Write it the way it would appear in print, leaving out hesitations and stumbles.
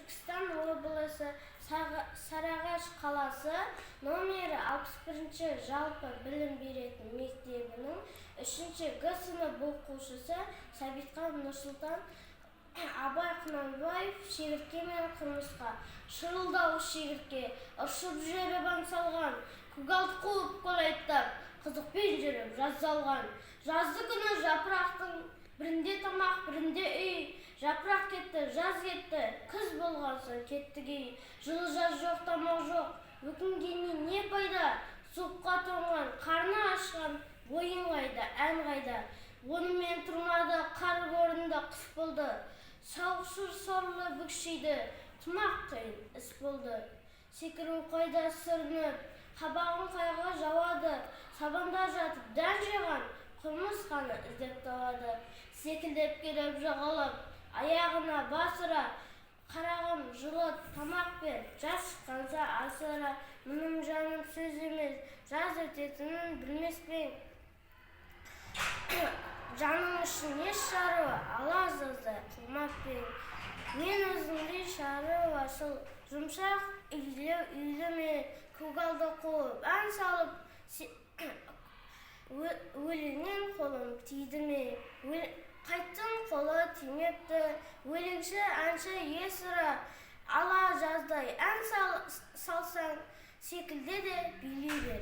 Түркістан облысы Сарыағаш қаласы номері 61 жалпы білім беретін мектебінің 3-ші Г сынып оқушысы Сәбитхан Нұрсұлтан Абай Құнанбаев шегіртке мен қымызға шырылдауы шегіртке ұшып жүріп аң салған, көгалды қуып қолайттап, қызықпен жүріп жаз алған. Жазды күні жапырақтың бірінде тамақ, бірінде үй, жапырақ кетті, жаз кетті, күз болған соң кетті кей. Жылы жаз жоқ, тамақ жоқ, өкінгеннен не пайда? Суыққа тоңған, қарны ашқан, бойың қайда, ән қайда? Онымен тұрмады, қар көрінді, қыс болды. Сауықшыр сорлы бүкшейді, тымақ қиын іс болды. Секіру қайда сүрініп, қабағын қайға жауады. Сабанда жатып дән жеген, қымыз қаны іздеп табады. Секілдеп келіп жағалап, аяғына басыра, қарағым жылы тамақ бер, жаз шыққанша асыра. Мұным жаным сөз емес, жаз өтетінін білмес пең. Жаным үшін еш шаруа, ала жаздай қылмап пең. Мен өзіңдей шаруашыл, жұмшақ үйлі мен көгалды қуып, ән салып, өлеңнен қолым тиді ме? Қайттың қолы тимепті, өлеңші әнші есіра, ала жаздай ән салсаң, секілде де билей бер.